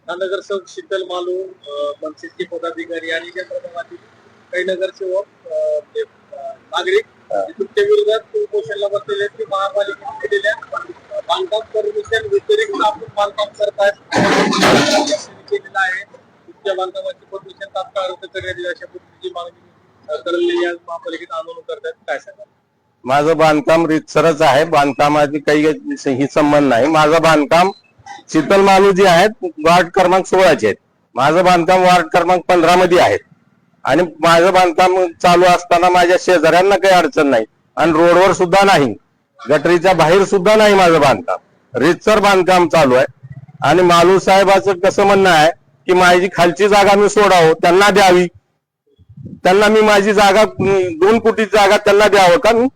नगरसेवक शीतल मालू, मनसेचे पदाधिकारी आणि इतर प्रभागातील काही नगरसेवक नागरिक तुमच्या विरोधात उपोषणाला बसलेले आहेत की महापालिकेने दिलेल्या बांधकाम परमिशन व्यतिरिक्त आपण बांधकाम करतायत केलेलं आहे. तुमच्या बांधकामाची परमिशन तात्काळ रद्द करण्यात येईल अशा पद्धतीची मागणी करलेली आज महापालिकेत आंदोलन करतायत. काय सांगा? माझं बांधकाम रितसरच आहे. बांधकामाची काही ही संबंध नाही. माझं बांधकाम शीतल मालू जी आहेत वार्ड क्रमांक 16 चे आहेत. माझं बांधकाम वार्ड क्रमांक 15 मध्ये आहे आणि माझं बांधकाम चालू असताना माझ्या शेजाऱ्यांना काही अडचण नाही आणि रोडवर सुद्धा नाही, गटरीच्या बाहेर सुद्धा नाही. माझं बांधकाम रितसर बांधकाम चालू आहे. आणि मालू साहेबाचं कसं म्हणणं आहे की माझी खालची जागा मी सोडावं, त्यांना द्यावी, त्यांना मी माझी जागा 2 कोटीची जागा त्यांना द्यावं का मी,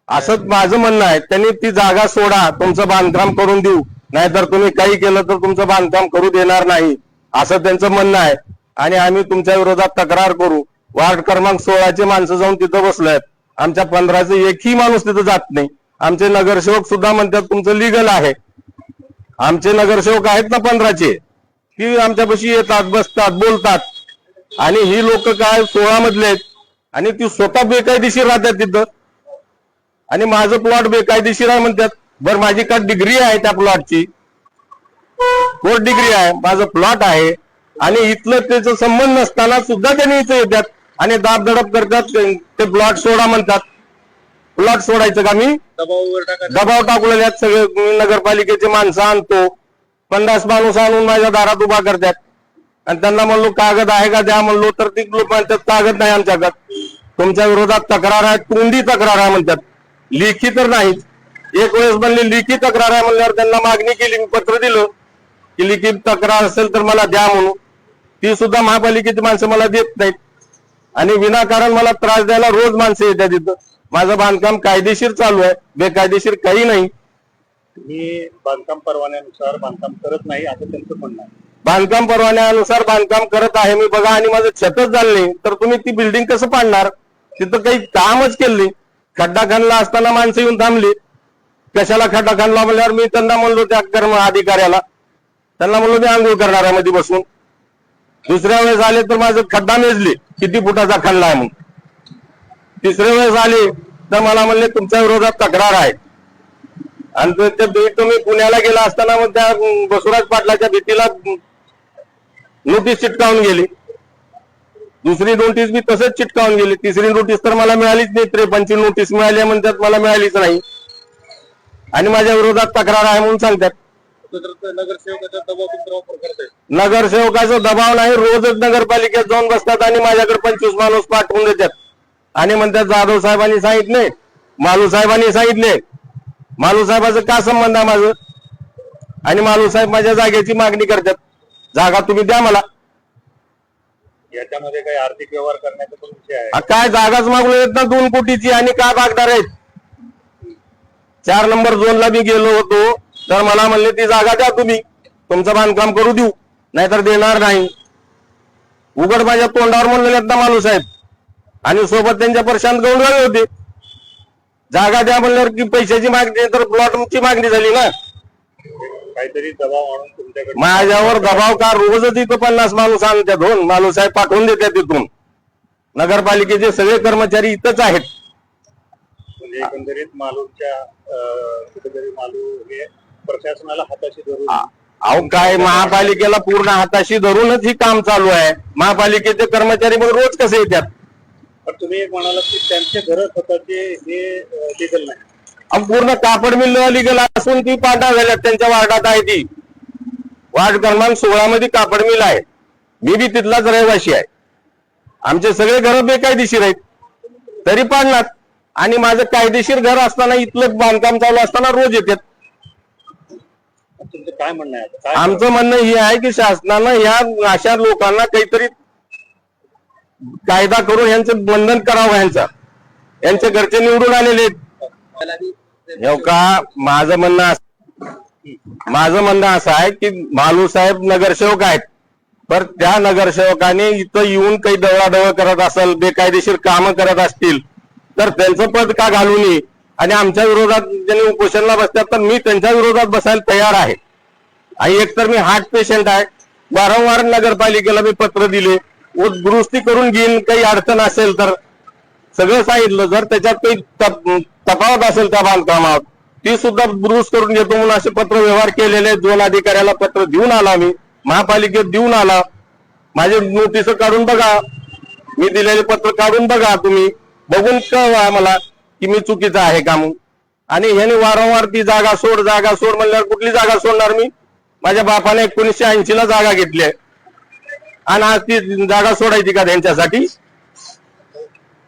असं माझं म्हणणं आहे. त्यांनी ती जागा सोडा, तुमचं बांधकाम करून देऊ, नाहीतर तुम्ही काही केलं तर तुमचं बांधकाम करू देणार नाही, असं त्यांचं म्हणणं आहे. आणि आम्ही तुमच्या विरोधात तक्रार करू. वार्ड क्रमांक 16 चे माणसं जाऊन तिथं बसलेत. आमच्या 15चे एकही माणूस तिथं जात नाही. आमचे नगरसेवक सुद्धा म्हणतात तुमचं लिगल आहे. आमचे नगरसेवक आहेत ना 15चे, की आमच्यापाशी येतात, बसतात, बोलतात. आणि ही लोक काय 16 मधले आहेत आणि ती स्वतः बेकायदेशीर राहतात तिथं. आणि माझं प्लॉट बेकायदेशीर आहे म्हणतात. बरं, माझी का डिग्री आहे त्या प्लॉटची, कोर्ट डिग्री आहे, माझं प्लॉट आहे आणि इथलं त्याचा संबंध नसताना सुद्धा त्यांनी इथं येतात आणि दाबदडप करतात. ते प्लॉट सोडा म्हणतात. प्लॉट सोडायचं का मी? दबाव टाकलेले सगळे नगरपालिकेचे माणसं आणतो, 50 माणूस आणून माझ्या दारात उभा करतात आणि त्यांना म्हणलो कागद आहे का द्या म्हणलो तर ती लोक म्हणतात कागद नाही आमच्याकडे, तुमच्या विरोधात तक्रार आहे, तोंडी तक्रार आहे म्हणतात, लेखी तर नाहीच. एक वेळेस म्हणले लेखी तक्रार आहे म्हणल्यावर त्यांना मागणी केली, मी पत्र दिलं की लेखी तक्रार असेल तर मला द्या म्हणून. ती सुद्धा महापालिकेची माणसं मला देत नाहीत आणि विनाकारण मला त्रास द्यायला रोज माणसं येतात तिथं. माझं बांधकाम कायदेशीर चालू आहे, बेकायदेशीर काही नाही. मी बांधकाम परवान्यानुसार बांधकाम करत नाही असं त्यांचं म्हणणं आहे. बांधकाम परवान्यानुसार बांधकाम करत आहे मी बघा, आणि माझं छतच झालं नाही तर तुम्ही ती बिल्डिंग कसं पाडणार? तिथं काही कामच केलं नाही. खड्डा खणला असताना माणसं येऊन थांबली, कशाला खड्डा खणला म्हणल्यावर मी त्यांना म्हणलो त्या कर्म अधिकाऱ्याला, त्यांना म्हणलो मी आंघोळ करणार आहे मध्ये बसून. दुसऱ्या वेळेस आले तर माझं खड्डा मेजले किती फुटाचा खणला आहे म्हणून. तिसऱ्या वेळेस आले तर मला म्हणले तुमच्या विरोधात तक्रार आहे. आणि तुम्ही पुण्याला गेला असताना मग त्या बसवराज पाटलाच्या भीतीला नोटीस चिटकावून गेली. दुसरी नोटीस मी तसंच चिटकावून गेली. तिसरी नोटीस तर मला मिळालीच नाही. 53 नोटीस मिळाली म्हणतात, मला मिळालीच नाही आणि माझ्या विरोधात तक्रार आहे म्हणून सांगतात. नगरसेवकाचा दबाव वापर करतायत. नगरसेवकाचा दबाव नाही, रोजच नगरपालिकेत जाऊन बसतात आणि माझ्याकडे 25 माणूस पाठवून देतात आणि म्हणतात जाधव साहेबांनी सांगितले, मालू साहेबांनी सांगितले. मालू साहेबाचं का संबंध आहे माझं? आणि मालू साहेब माझ्या जागेची मागणी करतात, जागा तुम्ही द्या मला. याच्यामध्ये काही आर्थिक व्यवहार करण्याचा पण विषय आहे. काय जागाच मागून येत ना 2 कोटीची आणि काय भागदार आहेत? 4 नंबर झोनला मी गेलो होतो तर मला म्हणले ती जागा द्या तुम्ही, तुमचं बांधकाम करू देऊ, नाहीतर देणार नाही. उघड माझ्या तोंडावर म्हणलेले ना मालू साहेब. आणि सोबत त्यांच्या प्रशांत गौडवाळे होते. जागा द्या म्हणल्यावर की पैशाची मागणी तर प्लॉटची मागणी झाली ना. काहीतरी दबाव आणून तुमच्याकडे माझ्यावर दबाव का? रोजच इथं 50 माणूस आणतात, हो मालू साहेब पाठवून देतात तिथून. नगरपालिकेचे सगळे कर्मचारी इथंच आहेत. म्हणजे एकंदरीत मालूच्या कुठेतरी मालू हे प्रशासनाला हाताशी धरून अहो काय महापालिकेला पूर्ण हाताशी धरूनच ही काम चालू आहे. महापालिकेचे कर्मचारी मग रोज कसे येतात? पण तुम्ही एक म्हणाला की त्यांचे घर स्वतःचे हे लिगल नाही. पूर्ण कापड मिल लिगल असून ती पांढरा झाल्यात. त्यांच्या वार्डात आहे ती, वार्ड क्रमांक 16 मध्ये कापड मिल आहे. मी बी तिथलाच रहिवासी आहे. आमचे सगळे घर बेकायदेशीर आहेत तरी पाडणार. आणि माझं कायदेशीर घर असताना इथलं बांधकाम चालू असताना रोज येतात. तुमचं काय म्हणणं आहे? आमचं म्हणणं हे आहे की शासनानं ह्या अशा लोकांना काहीतरी कायदा करून यांचं बंधन करावं. यांचे घरचे निवडून आलेले आहेत. का माझं म्हणणं असं आहे की मालू साहेब नगरसेवक आहेत, तर त्या नगरसेवकाने इथं येऊन काही दवडादवड करत असेल, बेकायदेशीर कामं करत असतील तर त्यांचं पद का घालू नये. आणि आमच्या विरोधात ज्यांनी उपोषणाला बसतात तर मी त्यांच्या विरोधात बसायला तयार आहे. आणि एकतर मी हार्ट पेशंट आहे. वारंवार नगरपालिकेला मी पत्र दिले, दुरुस्ती करून घेईन, काही अडचण असेल तर सगळं सांगितलं. जर त्याच्यात काही तफावत असेल त्या बांधकामात ती सुद्धा दुरुस्त करून घेतो म्हणून असे पत्र व्यवहार केलेले. 2 अधिकाऱ्याला पत्र देऊन आला, मी महापालिकेत देऊन आला. माझे नोटीस काढून बघा, मी दिलेले पत्र काढून बघा, तुम्ही बघून कळवा मला की मी चुकीचं आहे का म्हणून. आणि ह्याने वारंवार ती जागा सोड म्हणल्यावर कुठली जागा सोडणार मी? माझ्या बापाने 1980 ला जागा घेतली आहे आणि आज ती जागा सोडायची का त्यांच्यासाठी?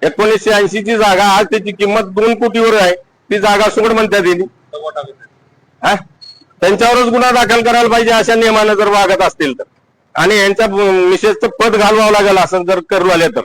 1980 ची जागा आज त्याची किंमत 2 कोटीवर आहे, ती जागा सोड म्हणतात त्यांनी. त्यांच्यावरच गुन्हा दाखल करायला पाहिजे अशा नियमानं जर वागत असतील तर. आणि यांच्या मिसेसचं पद घालवावं लागेल असं जर करू आले तर.